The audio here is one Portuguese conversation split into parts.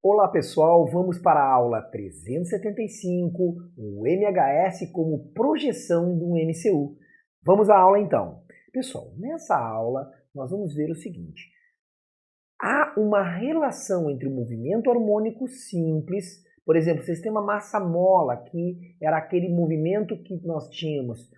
Olá pessoal, vamos para a aula 375, o MHS como projeção do MCU. Vamos à aula então. Pessoal, nessa aula nós vamos ver o seguinte. Há uma relação entre o movimento harmônico simples, por exemplo, vocês têm uma massa-mola, que era aquele movimento que nós tínhamos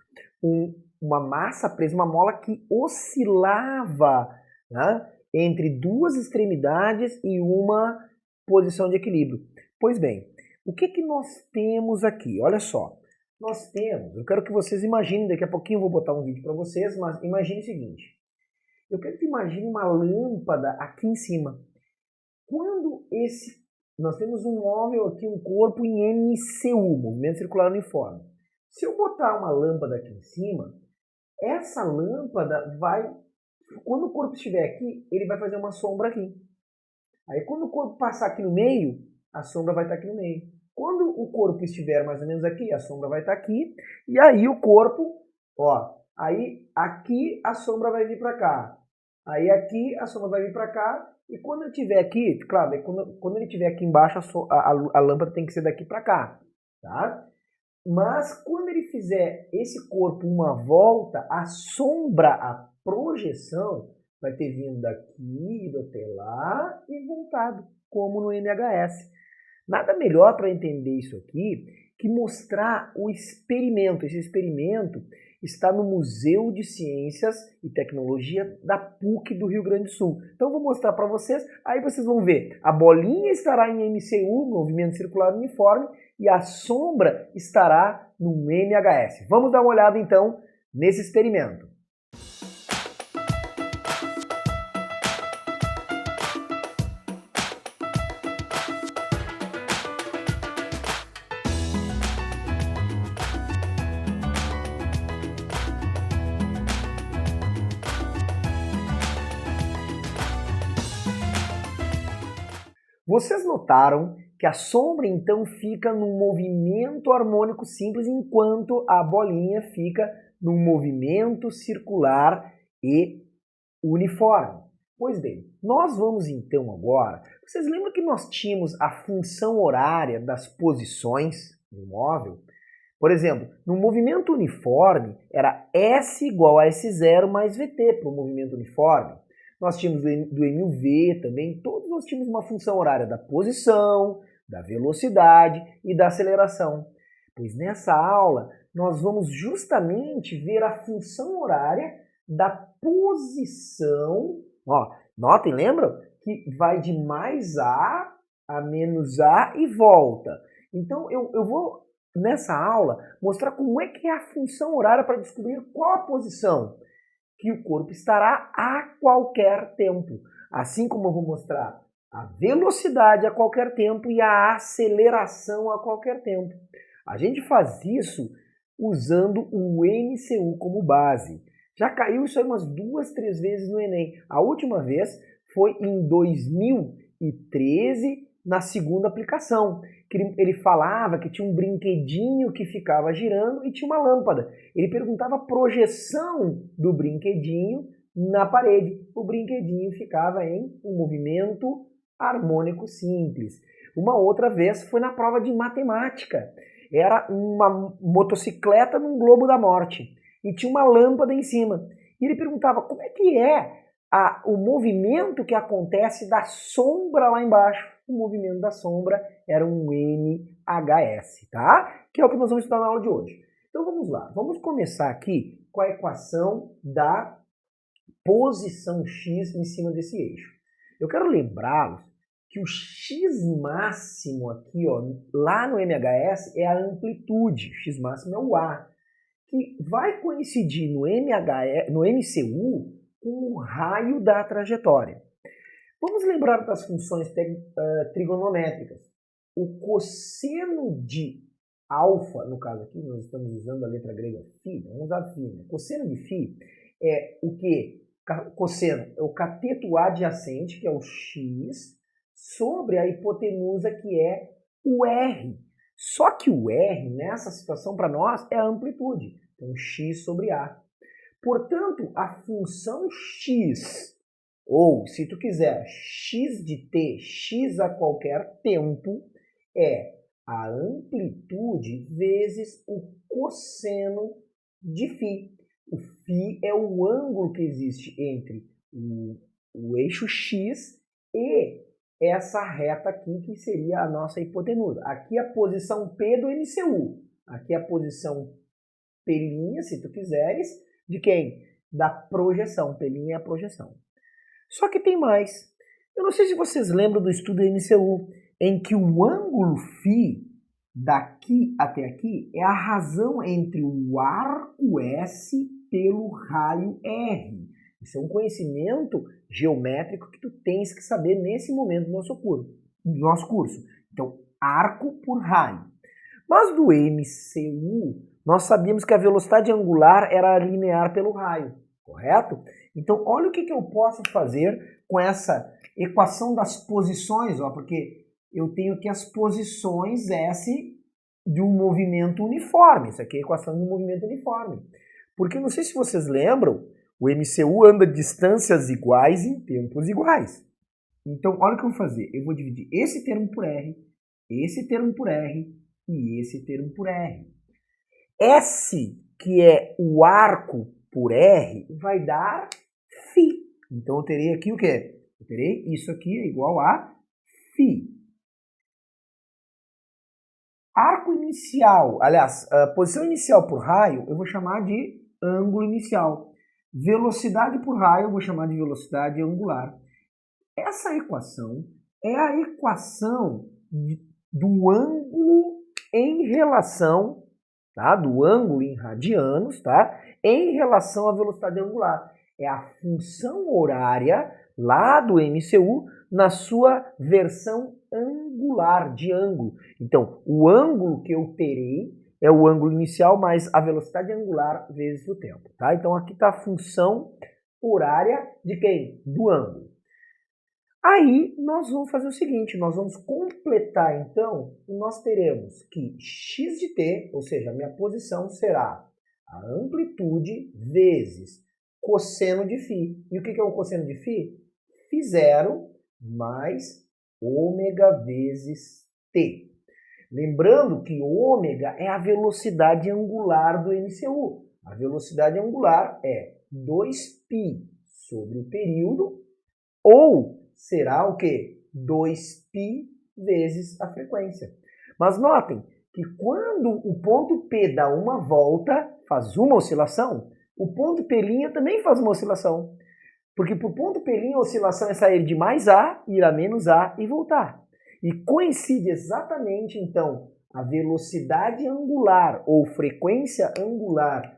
uma massa presa, uma mola que oscilava, né, entre duas extremidades e uma posição de equilíbrio. Pois bem, o que nós temos aqui? Olha só, nós temos, eu quero que vocês imaginem, daqui a pouquinho eu vou botar um vídeo para vocês, mas imagine o seguinte. Eu quero que imagine uma lâmpada aqui em cima. Nós temos um móvel aqui, um corpo em MCU, movimento circular uniforme. Se eu botar uma lâmpada aqui em cima, essa lâmpada vai, quando o corpo estiver aqui, ele vai fazer uma sombra aqui. Aí quando o corpo passar aqui no meio, a sombra vai estar aqui no meio. Quando o corpo estiver mais ou menos aqui, a sombra vai estar aqui. E aí o corpo, ó, aí aqui a sombra vai vir para cá. Aí aqui a sombra vai vir para cá. E quando ele estiver aqui, claro, quando ele estiver aqui embaixo, a lâmpada tem que ser daqui para cá, tá? Mas quando ele fizer esse corpo uma volta, a sombra, a projeção, vai ter vindo daqui, ido até lá e voltado, como no MHS. Nada melhor para entender isso aqui que mostrar o experimento. Esse experimento está no Museu de Ciências e Tecnologia da PUC do Rio Grande do Sul. Então eu vou mostrar para vocês, aí vocês vão ver. A bolinha estará em MCU, movimento circular uniforme, e a sombra estará no MHS. Vamos dar uma olhada então nesse experimento. Vocês notaram que a sombra então fica num movimento harmônico simples, enquanto a bolinha fica num movimento circular e uniforme. Pois bem, nós vamos então agora, vocês lembram que nós tínhamos a função horária das posições do móvel? Por exemplo, no movimento uniforme era S igual a S0 mais VT para o movimento uniforme. Nós tínhamos do MUV também, todos nós tínhamos uma função horária da posição, da velocidade e da aceleração. Pois nessa aula nós vamos justamente ver a função horária da posição. Ó, notem, lembram? Que vai de mais A a menos A e volta. Então eu vou, nessa aula, mostrar como é que é a função horária para descobrir qual a posição que o corpo estará a qualquer tempo. Assim como eu vou mostrar a velocidade a qualquer tempo e a aceleração a qualquer tempo. A gente faz isso usando o MCU como base. Já caiu isso aí umas 2, 3 vezes no Enem. A última vez foi em 2013, na segunda aplicação, que ele falava que tinha um brinquedinho que ficava girando e tinha uma lâmpada. Ele perguntava a projeção do brinquedinho na parede. O brinquedinho ficava em um movimento harmônico simples. Uma outra vez foi na prova de matemática. Era uma motocicleta num globo da morte e tinha uma lâmpada em cima. E ele perguntava como é que é o movimento que acontece da sombra lá embaixo. O movimento da sombra era um MHS, tá? Que é o que nós vamos estudar na aula de hoje. Então vamos lá, vamos começar aqui com a equação da posição x em cima desse eixo. Eu quero lembrá-los que o x máximo aqui, ó, lá no MHS é a amplitude, x máximo é o A, que vai coincidir no MCU com o raio da trajetória. Vamos lembrar das funções trigonométricas. O cosseno de alfa, no caso aqui, nós estamos usando a letra grega φ, vamos usar φ, né? Cosseno de φ é o quê? Cosseno é o cateto adjacente, que é o x, sobre a hipotenusa, que é o r. Só que o r, nessa situação, para nós, é a amplitude. Então, x sobre a. Portanto, a função x Ou, se tu quiser, x de t, x a qualquer tempo, é a amplitude vezes o cosseno de φ. O φ é o ângulo que existe entre o eixo x e essa reta aqui, que seria a nossa hipotenusa. Aqui a posição P do MCU. Aqui a posição P', se tu quiseres, de quem? Da projeção. P' é a projeção. Só que tem mais. Eu não sei se vocês lembram do estudo MCU, em que o ângulo φ daqui até aqui é a razão entre o arco S pelo raio R. Isso é um conhecimento geométrico que tu tens que saber nesse momento do nosso curso. Então, arco por raio. Mas do MCU, nós sabíamos que a velocidade angular era linear pelo raio, correto? Então, olha o que eu posso fazer com essa equação das posições, ó, porque eu tenho aqui as posições S de um movimento uniforme. Isso aqui é a equação de um movimento uniforme. Porque, não sei se vocês lembram, o MCU anda distâncias iguais em tempos iguais. Então, olha o que eu vou fazer. Eu vou dividir esse termo por R, esse termo por R e esse termo por R. S, que é o arco por R, vai dar φ. Então, eu terei aqui o quê? Eu terei isso aqui é igual a φ. Arco inicial, aliás, a posição inicial por raio, eu vou chamar de ângulo inicial. Velocidade por raio, eu vou chamar de velocidade angular. Essa equação é a equação do ângulo em relação, tá? Do ângulo em radianos, tá? Em relação à velocidade angular. É a função horária lá do MCU na sua versão angular, de ângulo. Então, o ângulo que eu terei é o ângulo inicial mais a velocidade angular vezes o tempo, tá? Então, aqui está a função horária de quem? Do ângulo. Aí, nós vamos fazer o seguinte, nós vamos completar, então, e nós teremos que x de t, ou seja, a minha posição será a amplitude vezes cosseno de φ. E o que é o cosseno de φ? φ0 mais ômega vezes t. Lembrando que ômega é a velocidade angular do MCU. A velocidade angular é 2π sobre o período, ou será o quê? 2π vezes a frequência. Mas notem que quando o ponto P dá uma volta, faz uma oscilação, o ponto P' também faz uma oscilação. Porque para o ponto P' a oscilação é sair de mais A, ir a menos A e voltar. E coincide exatamente, então, a velocidade angular ou frequência angular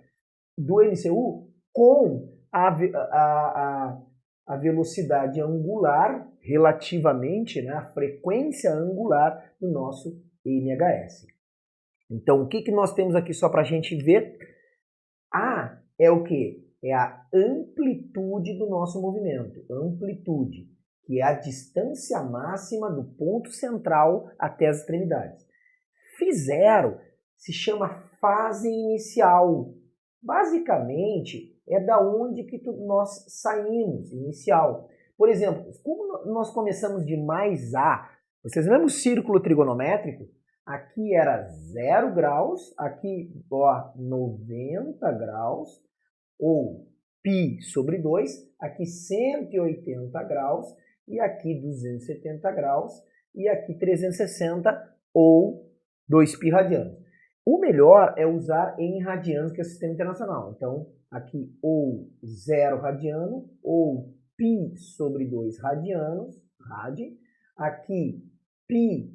do MCU com a velocidade angular relativamente, né, a frequência angular do nosso MHS. Então, o que nós temos aqui só para a gente ver? A é o quê? É a amplitude do nosso movimento. Amplitude, que é a distância máxima do ponto central até as extremidades. φ0 se chama fase inicial. Basicamente, é da onde que nós saímos, inicial. Por exemplo, como nós começamos de mais A, vocês lembram o círculo trigonométrico? Aqui era 0 graus, aqui ó, 90 graus, ou π sobre 2, aqui 180 graus, e aqui 270 graus, e aqui 360, ou 2π radianos. O melhor é usar em radianos, que é o sistema internacional. Então, aqui ou 0 radiano, ou π sobre 2 radianos, aqui π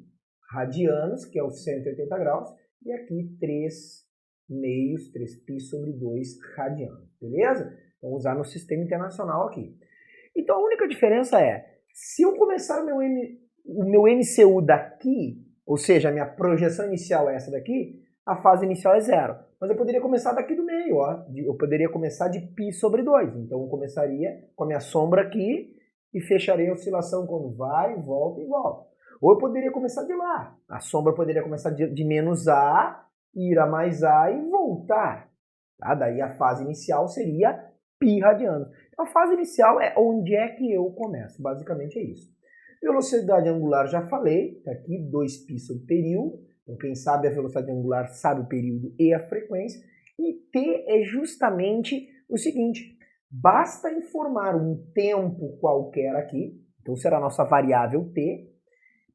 radianos, que é os 180 graus, e aqui 3 meios, 3π sobre 2 radianos, beleza? Vamos usar no sistema internacional aqui. Então a única diferença é, se eu começar o meu MCU daqui, ou seja, a minha projeção inicial é essa daqui, a fase inicial é 0. Mas eu poderia começar daqui do meio, ó. Eu poderia começar de π sobre 2. Então eu começaria com a minha sombra aqui e fecharia a oscilação quando vai, volta e volta. Ou eu poderia começar de lá. A sombra poderia começar de menos A, ir a mais A e voltar. Tá? Daí a fase inicial seria π radianos. Então, a fase inicial é onde é que eu começo. Basicamente é isso. Velocidade angular já falei, tá aqui 2π sobre período. Então, quem sabe a velocidade angular sabe o período e a frequência. E t é justamente o seguinte, basta informar um tempo qualquer aqui, então será a nossa variável t,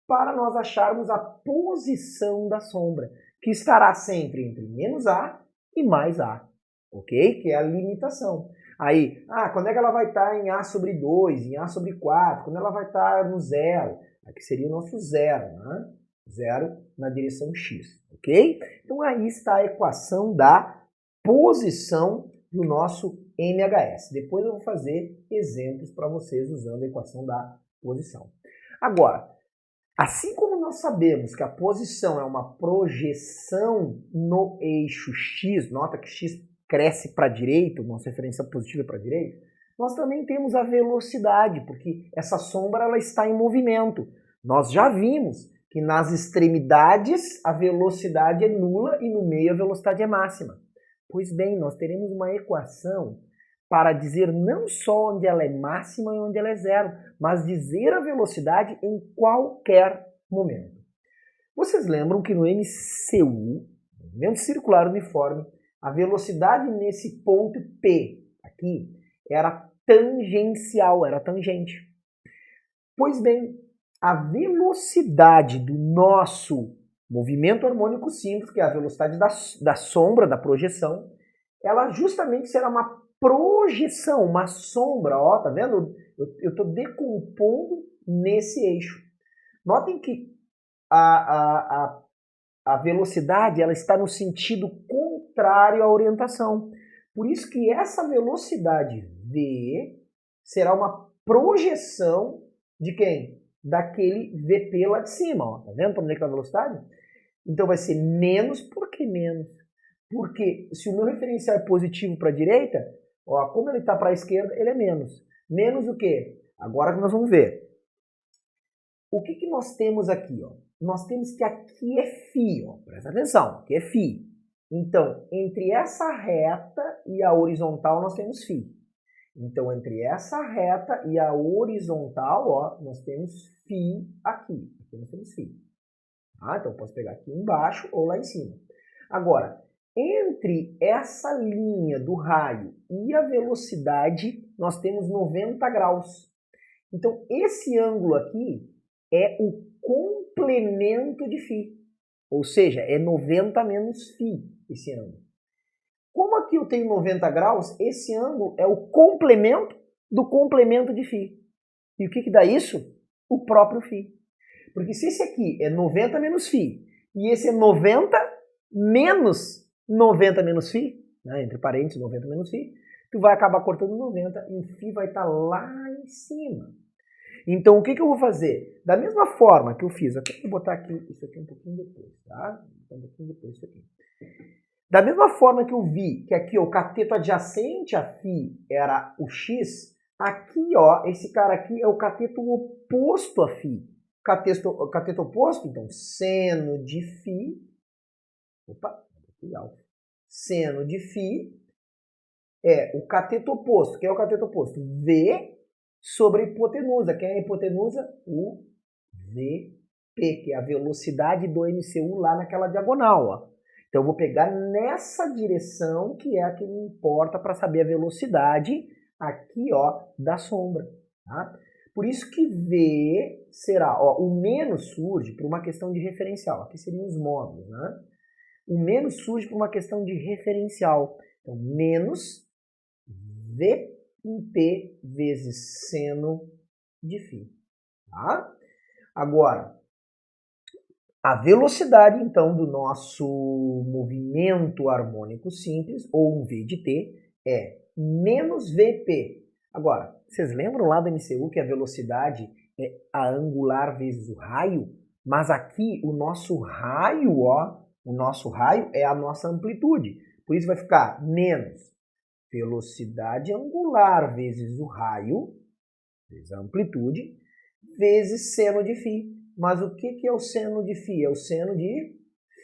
para nós acharmos a posição da sombra, que estará sempre entre menos a e mais a, ok? Que é a limitação. Aí, quando é que ela vai estar em a sobre 2, em a sobre 4, quando ela vai estar no zero? Aqui seria o nosso zero, né? Zero na direção x, ok? Então aí está a equação da posição do nosso MHS. Depois eu vou fazer exemplos para vocês usando a equação da posição. Agora, assim como nós sabemos que a posição é uma projeção no eixo x, nota que x cresce para a direita, nossa referência positiva para a direita, nós também temos a velocidade, porque essa sombra ela está em movimento. Nós já vimos que nas extremidades a velocidade é nula e no meio a velocidade é máxima. Pois bem, nós teremos uma equação para dizer não só onde ela é máxima e onde ela é zero, mas dizer a velocidade em qualquer momento. Vocês lembram que no MCU, movimento circular uniforme, a velocidade nesse ponto P aqui era tangencial, era tangente. Pois bem, a velocidade do nosso movimento harmônico simples, que é a velocidade da sombra, da projeção, ela justamente será uma projeção, uma sombra, ó, tá vendo? Eu estou decompondo nesse eixo. Notem que a velocidade ela está no sentido contrário à orientação. Por isso que essa velocidade V será uma projeção de quem? Daquele VP lá de cima, ó. Tá vendo para onde é que está a velocidade? Então vai ser menos, por que menos? Porque se o meu referencial é positivo para a direita, ó, como ele está para a esquerda, ele é menos. Menos o quê? Agora que nós vamos ver. O que nós temos aqui? Ó? Nós temos que aqui é φ, ó. Presta atenção, aqui é φ. Então, entre essa reta e a horizontal nós temos φ. Então, entre essa reta e a horizontal, ó, nós temos φ aqui. Aqui nós temos φ. Então, eu posso pegar aqui embaixo ou lá em cima. Agora, entre essa linha do raio e a velocidade, nós temos 90 graus. Então, esse ângulo aqui é o complemento de φ. Ou seja, é 90 menos φ esse ângulo. Como aqui eu tenho 90 graus, esse ângulo é o complemento do complemento de φ. E o que dá isso? O próprio φ. Porque se esse aqui é 90 menos φ e esse é 90 menos 90 menos φ, né, entre parênteses 90 menos φ, tu vai acabar cortando 90 e o φ vai estar lá em cima. Então o que eu vou fazer? Da mesma forma que eu fiz, eu vou botar aqui isso aqui um pouquinho depois, tá? Um pouquinho depois isso aqui. Da mesma forma que eu vi que aqui ó, o cateto adjacente a φ era o x, aqui ó, esse cara aqui é o cateto oposto a φ. Cateto oposto, então, seno de φ, seno de φ é o cateto oposto. Quem é o cateto oposto? V sobre a hipotenusa. Quem é a hipotenusa? O VP, que é a velocidade do MCU lá naquela diagonal. Ó. Então, eu vou pegar nessa direção, que é a que me importa para saber a velocidade aqui ó, da sombra. Tá? Por isso que V será, ó, o menos surge por uma questão de referencial. Aqui seriam os módulos, né? O menos surge por uma questão de referencial. Então, menos V em P vezes seno de φ. Tá? Agora, a velocidade, então, do nosso movimento harmônico simples, ou um V de T, é menos VP. Agora, vocês lembram lá do MCU que a velocidade é a angular vezes o raio? Mas aqui o nosso raio, ó, o nosso raio é a nossa amplitude. Por isso vai ficar menos velocidade angular vezes o raio, vezes a amplitude, vezes seno de φ. Mas o que é o seno de φ? É o seno de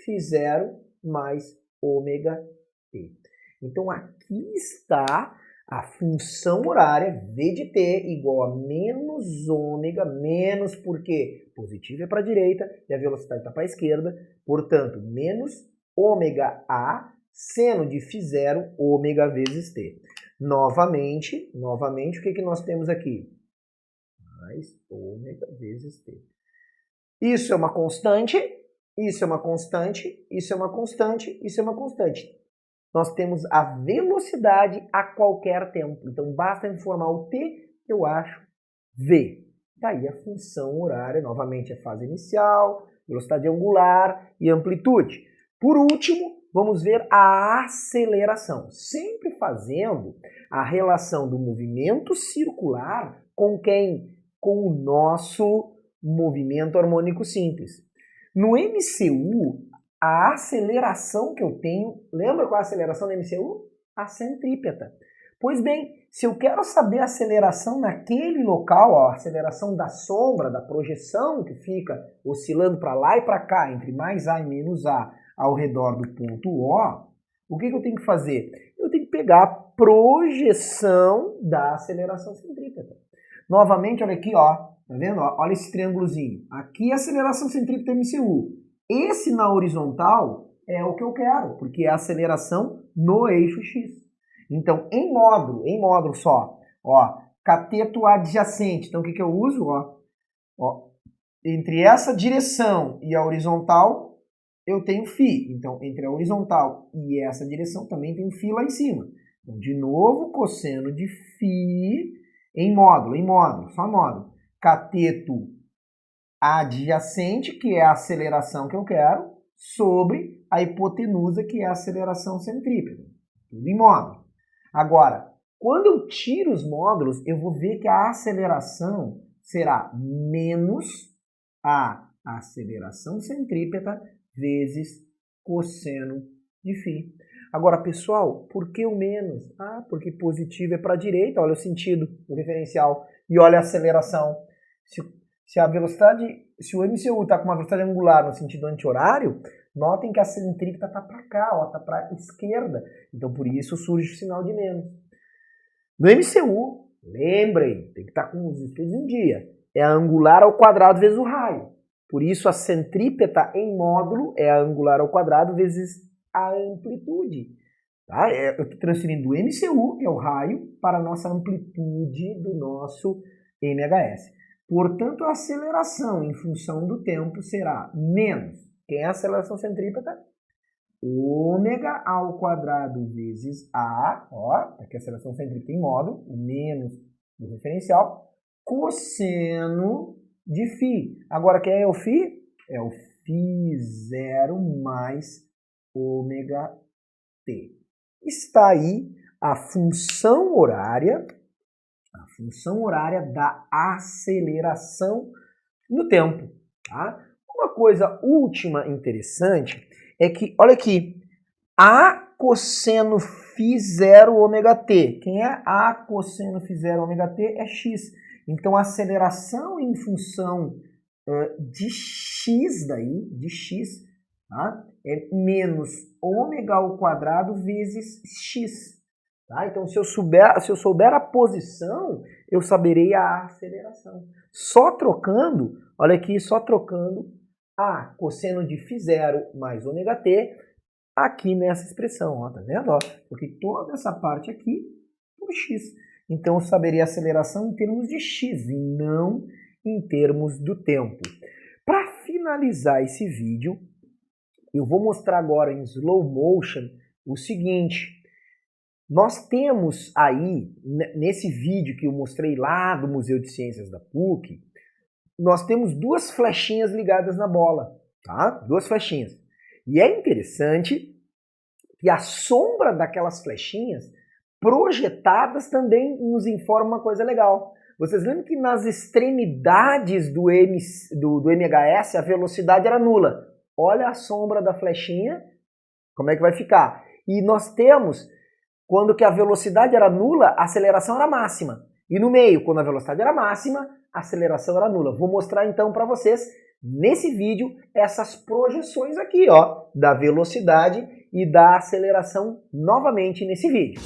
φ0 mais ômega t. Então aqui está A função horária V de t igual a menos ômega, menos porque positivo é para a direita e a velocidade está para a esquerda, portanto, menos ômega A seno de φ0 ômega vezes t. Novamente, o que nós temos aqui? Mais ômega vezes t. Isso é uma constante, isso é uma constante, isso é uma constante, isso é uma constante. Nós temos a velocidade a qualquer tempo. Então, basta informar o t, que eu acho v. Daí a função horária, novamente, é fase inicial, velocidade angular e amplitude. Por último, vamos ver a aceleração. Sempre fazendo a relação do movimento circular com quem? Com o nosso movimento harmônico simples. No MCU, a aceleração que eu tenho, lembra qual é a aceleração do MCU? A centrípeta. Pois bem, se eu quero saber a aceleração naquele local, ó, a aceleração da sombra, da projeção que fica oscilando para lá e para cá, entre mais A e menos A, ao redor do ponto O que eu tenho que fazer? Eu tenho que pegar a projeção da aceleração centrípeta. Novamente, olha aqui, ó, tá vendo? Olha esse triângulozinho. Aqui é a aceleração centrípeta MCU. Esse na horizontal é o que eu quero, porque é a aceleração no eixo X. Então, em módulo só, ó, cateto adjacente. Então, o que eu uso? Ó, entre essa direção e a horizontal, eu tenho φ. Então, entre a horizontal e essa direção, também tenho φ lá em cima. Então, de novo, cosseno de φ em módulo, só módulo. Cateto adjacente, que é a aceleração que eu quero, sobre a hipotenusa, que é a aceleração centrípeta. Tudo em módulo. Agora, quando eu tiro os módulos, eu vou ver que a aceleração será menos a aceleração centrípeta vezes cosseno de φ. Agora, pessoal, por que o menos? Ah, porque positivo é para a direita, olha o sentido do referencial e olha a aceleração. Se a velocidade, se o MCU está com uma velocidade angular no sentido anti-horário, notem que a centrípeta está para cá, está para a esquerda. Então, por isso surge o sinal de menos. No MCU, lembrem, tem que estar com os estudos em dia, é a angular ao quadrado vezes o raio. Por isso, a centrípeta em módulo é a angular ao quadrado vezes a amplitude. Tá? Eu estou transferindo o MCU, que é o raio, para a nossa amplitude do nosso MHS. Portanto, a aceleração em função do tempo será menos. Quem é a aceleração centrípeta? Ômega ao quadrado vezes A, ó, aqui a aceleração centrípeta em módulo, menos do referencial, cosseno de φ. Agora, quem é o φ? É o φ0 mais ômega t. Está aí a função horária da aceleração no tempo. Tá? Uma coisa última interessante é que, olha aqui, A cosseno φ0 ômega t. Quem é A cosseno φ0 ômega t é x. Então, a aceleração em função de x, tá? É menos ômega ao quadrado vezes x. Tá? Então, se eu souber a posição, eu saberei a aceleração. Só trocando, olha aqui, só trocando A cosseno de φ0 mais ômega t aqui nessa expressão, ó, tá vendo? Ó? Porque toda essa parte aqui por x. Então, eu saberia a aceleração em termos de x e não em termos do tempo. Para finalizar esse vídeo, eu vou mostrar agora em slow motion o seguinte. Nós temos aí, nesse vídeo que eu mostrei lá do Museu de Ciências da PUC, nós temos duas flechinhas ligadas na bola, tá? Duas flechinhas. E é interessante que a sombra daquelas flechinhas projetadas também nos informa uma coisa legal. Vocês lembram que nas extremidades do MHS a velocidade era nula? Olha a sombra da flechinha, como é que vai ficar? E nós temos, quando que a velocidade era nula, a aceleração era máxima. E no meio, quando a velocidade era máxima, a aceleração era nula. Vou mostrar então para vocês, nesse vídeo, essas projeções aqui, ó, da velocidade e da aceleração novamente nesse vídeo.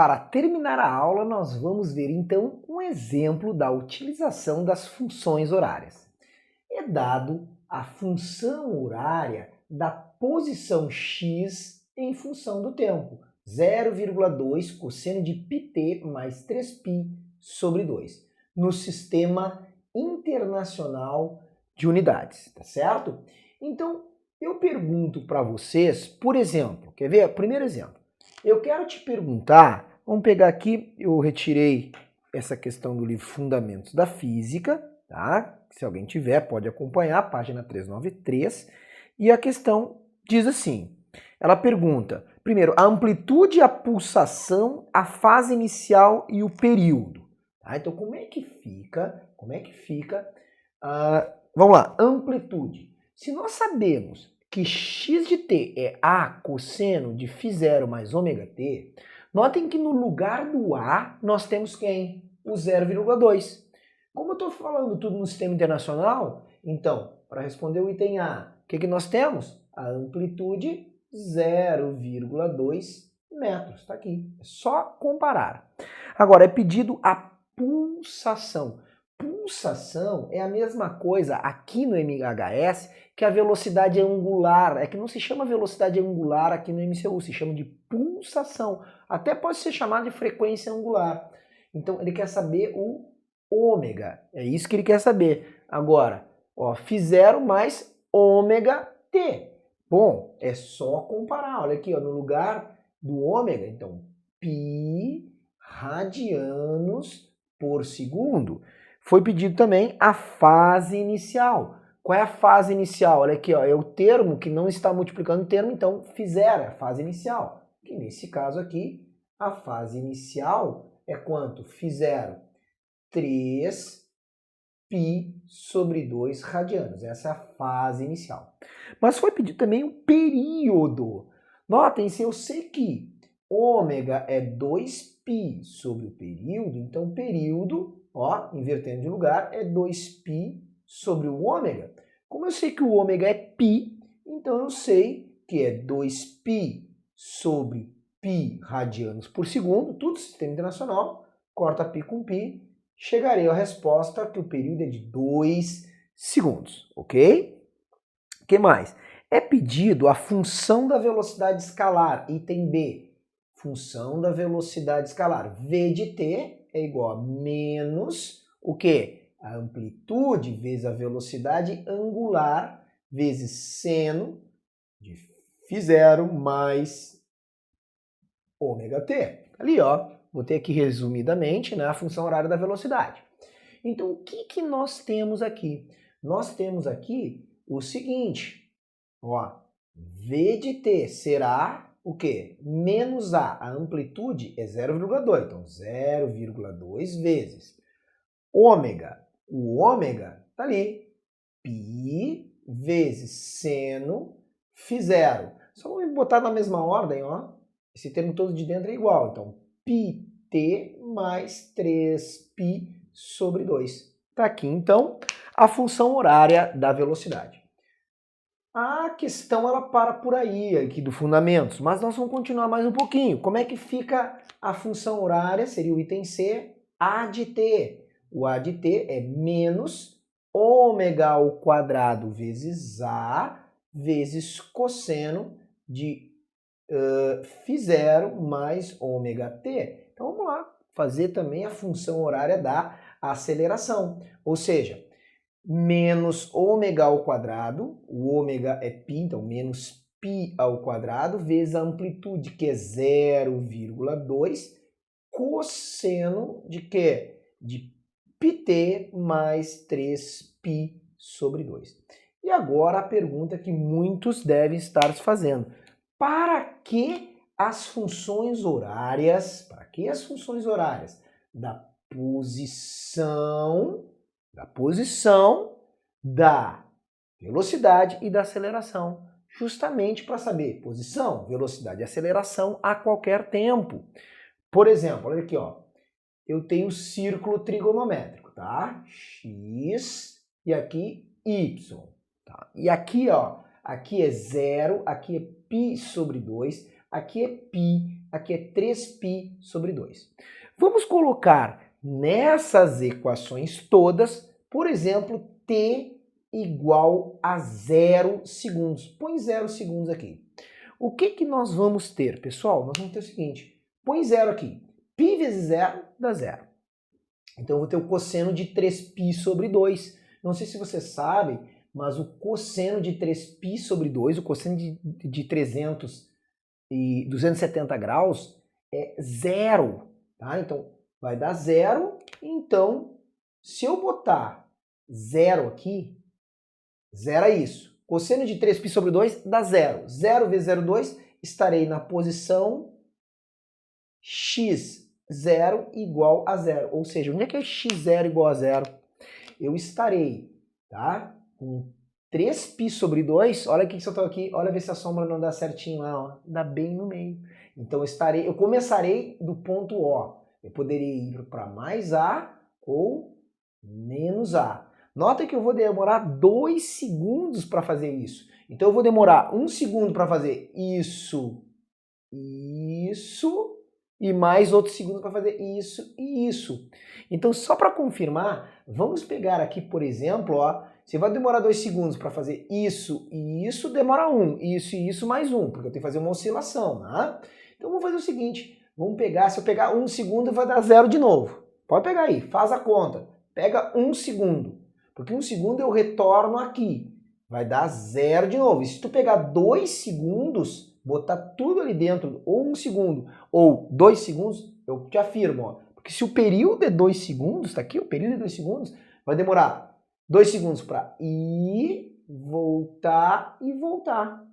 Para terminar a aula, nós vamos ver então um exemplo da utilização das funções horárias. É dado a função horária da posição x em função do tempo, 0,2 cosseno de πt mais 3π sobre 2, no Sistema Internacional de Unidades, tá certo? Então, eu pergunto para vocês, por exemplo, quer ver? Primeiro exemplo. Eu quero te perguntar, vamos pegar aqui, eu retirei essa questão do livro Fundamentos da Física, tá? Se alguém tiver, pode acompanhar, página 393. E a questão diz assim, ela pergunta, primeiro, a amplitude, a pulsação, a fase inicial e o período. Tá? Então, como é que fica, vamos lá, amplitude. Se nós sabemos que x de t é a cosseno de φ0 mais ômega t, notem que no lugar do a nós temos quem? O 0,2. Como eu estou falando tudo no sistema internacional, então, para responder o item A, o que nós temos? A amplitude 0,2 metros. Está aqui. É só comparar. Agora, é pedido a pulsação. Pulsação é a mesma coisa aqui no MHS que a velocidade angular. É que não se chama velocidade angular aqui no MCU, se chama de pulsação. Até pode ser chamado de frequência angular. Então, ele quer saber o ômega. É isso que ele quer saber. Agora, ó, φ0 mais ômega t. Bom, é só comparar. Olha aqui, ó, no lugar do ômega, então, π radianos por segundo. Foi pedido também a fase inicial. Qual é a fase inicial? Olha aqui, ó, é o termo que não está multiplicando o termo, então φ0 é a fase inicial. Que nesse caso aqui, a fase inicial é quanto? φ0, 3π sobre 2 radianos. Essa é a fase inicial. Mas foi pedido também o período. Notem-se, eu sei que ômega é 2π sobre o período, então período, ó, invertendo de lugar, é 2π sobre o ômega. Como eu sei que o ômega é π, então eu sei que é 2π sobre π radianos por segundo, tudo sistema internacional, corta π com π, chegarei à resposta que o período é de 2 segundos, ok? O que mais? É pedido a função da velocidade escalar, item B. Função da velocidade escalar, v de t é igual a menos o quê? A amplitude vezes a velocidade angular vezes seno de φ0 mais ômega t. Ali, ó, botei aqui resumidamente, né, a função horária da velocidade. Então, o que nós temos aqui? Nós temos aqui o seguinte, ó, v de t será o quê? Menos a amplitude é 0,2, então 0,2 vezes ômega. O ômega tá ali, π vezes seno φ0. Só vamos botar na mesma ordem, ó. Esse termo todo de dentro é igual, então πt mais 3π sobre 2. Tá aqui, então, a função horária da velocidade. A questão ela para por aí, aqui do Fundamentos, mas nós vamos continuar mais um pouquinho. Como é que fica a função horária? Seria o item C, A de t. O A de t é menos ômega ao quadrado vezes A vezes cosseno de φ0 mais ômega t. Então vamos lá, fazer também a função horária da aceleração. Ou seja, menos ômega ao quadrado, o ômega é π, então menos π ao quadrado, vezes a amplitude, que é 0,2, cosseno de quê? De πt mais 3π sobre 2. E agora a pergunta que muitos devem estar se fazendo. Para que as funções horárias, da posição, da velocidade e da aceleração? Justamente para saber posição, velocidade e aceleração a qualquer tempo. Por exemplo, olha aqui, ó. Eu tenho o círculo trigonométrico, tá? X e aqui Y. Tá? E aqui, ó, aqui é 0, aqui é π sobre 2, aqui é π, aqui é 3π sobre 2. Vamos colocar nessas equações todas, por exemplo, t igual a 0 segundos. Põe 0 segundos aqui. O que nós vamos ter, pessoal? Nós vamos ter o seguinte, põe 0 aqui. Π vezes 0 dá 0. Então eu vou ter o cosseno de 3π sobre 2. Não sei se você sabe, mas o cosseno de 3π sobre 2, o cosseno de 270 graus é 0. Tá? Então vai dar 0. Então, se eu botar 0 aqui, 0 é isso. Cosseno de 3π sobre 2 dá 0. 0 vezes 0,2, estarei na posição x0 igual a 0. Ou seja, onde é que é x0 igual a 0? Eu estarei, tá? Com 3π sobre 2, olha aqui que eu estou aqui, olha ver se a sombra não dá certinho lá, ó. Dá bem no meio. Então eu começarei do ponto O. Eu poderia ir para mais A ou menos A. Nota que eu vou demorar 2 segundos para fazer isso. Então eu vou demorar 1 segundo para fazer isso, e mais outro segundo para fazer isso e isso. Então só para confirmar, vamos pegar aqui, por exemplo, ó, você vai demorar 2 segundos para fazer isso e isso, demora 1, isso e isso mais 1, porque eu tenho que fazer uma oscilação, né? Então vamos fazer o seguinte, vamos pegar, se eu pegar 1 segundo vai dar 0 de novo. Pode pegar aí, faz a conta. Pega 1 segundo, porque 1 segundo eu retorno aqui, vai dar 0 de novo. E se tu pegar 2 segundos, botar tudo ali dentro, ou 1 segundo, ou 2 segundos, eu te afirmo, ó, porque se o período é 2 segundos, tá aqui, o período é 2 segundos, vai demorar 2 segundos para ir, voltar e voltar.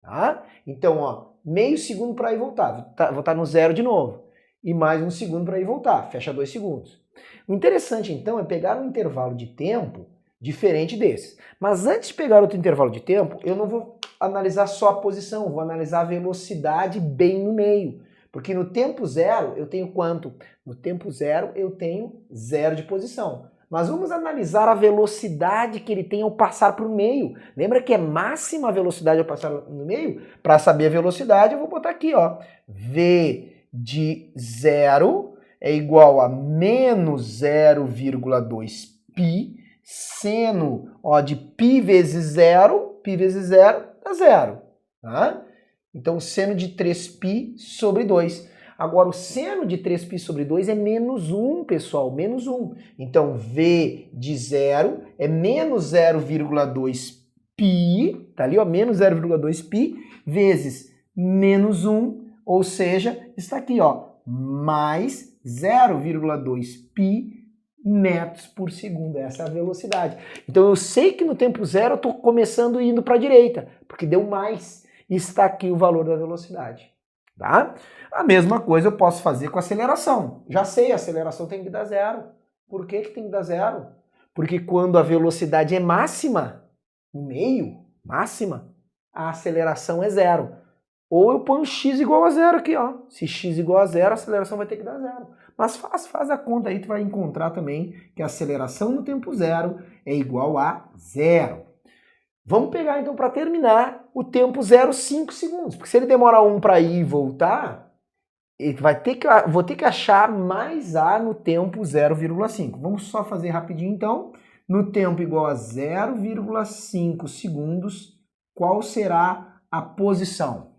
Tá? Então, ó, meio segundo para ir e voltar, vou estar no 0 de novo. E mais 1 segundo para ir e voltar, fecha 2 segundos. O interessante, então, é pegar um intervalo de tempo diferente desse. Mas antes de pegar outro intervalo de tempo, eu não vou analisar só a posição, vou analisar a velocidade bem no meio. Porque no tempo zero eu tenho quanto? No tempo zero eu tenho 0 de posição. Mas vamos analisar a velocidade que ele tem ao passar por meio. Lembra que é máxima a velocidade ao passar no meio? Para saber a velocidade eu vou botar aqui, ó. V de 0 é igual a menos 0,2π, seno, ó, de π vezes 0 dá 0. Tá? Então, seno de 3π sobre 2. Agora, o seno de 3π sobre 2 é menos 1, pessoal, menos 1. Então, V de 0 é menos 0,2π, tá ali, ó, menos 0,2π, vezes menos 1, ou seja, está aqui, ó, mais 0,2π metros por segundo. Essa é a velocidade. Então, eu sei que no tempo zero eu estou começando indo para a direita, porque deu mais. Está aqui o valor da velocidade, tá? A mesma coisa eu posso fazer com a aceleração. Já sei, a aceleração tem que dar 0. Por que tem que dar 0? Porque quando a velocidade é máxima, no meio, máxima, a aceleração é 0. Ou eu ponho x igual a 0 aqui, ó. Se x igual a 0, a aceleração vai ter que dar 0. Mas faz a conta aí, tu vai encontrar também que a aceleração no tempo zero é igual a 0. Vamos pegar, então, para terminar, o tempo 0, 5 segundos. Porque se ele demora 1 para ir e voltar, vou ter que achar mais A no tempo 0,5. Vamos só fazer rapidinho, então. No tempo igual a 0,5 segundos, qual será a posição?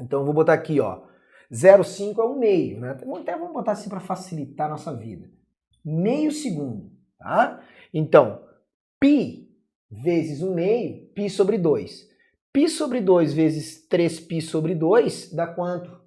Então, eu vou botar aqui, ó. 0,5 é 1/2, né? Até vamos botar assim para facilitar a nossa vida. Meio segundo, tá? Então, π vezes 1/2, π sobre 2. Π sobre 2 vezes 3π sobre 2 dá quanto?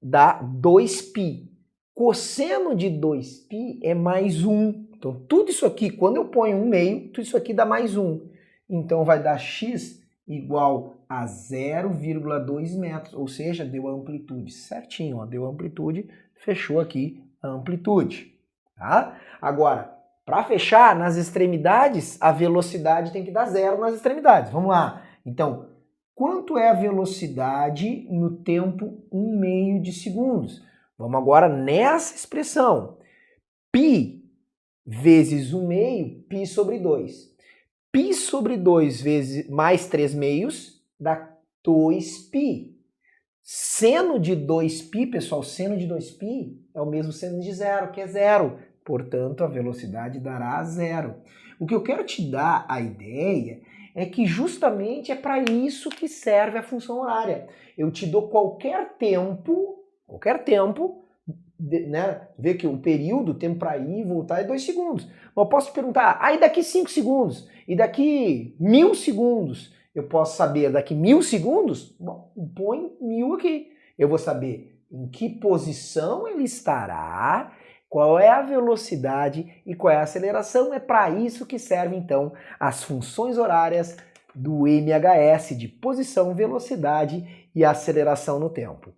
Dá 2π. Cosseno de 2π é mais 1. Então, tudo isso aqui, quando eu ponho 1/2, tudo isso aqui dá mais 1. Então, vai dar x igual a 0,2 metros, ou seja, deu a amplitude certinho, ó, deu a amplitude, fechou aqui a amplitude. Tá? Agora, para fechar, nas extremidades, a velocidade tem que dar 0 nas extremidades. Vamos lá. Então, quanto é a velocidade no tempo 1/2 de segundos? Vamos agora nessa expressão. Π vezes 1/2, π sobre 2. Π sobre 2 vezes mais 3 meios dá 2π. Seno de 2π, pessoal, seno de 2π é o mesmo seno de zero, que é zero. Portanto, a velocidade dará zero. O que eu quero te dar a ideia é que justamente é para isso que serve a função horária. Eu te dou qualquer tempo, né? Vê que o período, o tempo para ir e voltar é 2 segundos. Mas eu posso te perguntar, e daqui 5 segundos? E daqui 1000 segundos? Eu posso saber daqui 1000 segundos? Bom, põe 1000 aqui. Eu vou saber em que posição ele estará, qual é a velocidade e qual é a aceleração. É para isso que servem, então, as funções horárias do MHS, de posição, velocidade e aceleração no tempo.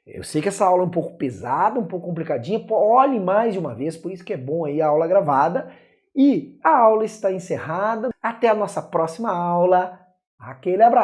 Eu sei que essa aula é um pouco pesada, um pouco complicadinha, olhe mais de uma vez, por isso que é bom aí a aula gravada. E a aula está encerrada. Até a nossa próxima aula. Aquele abraço!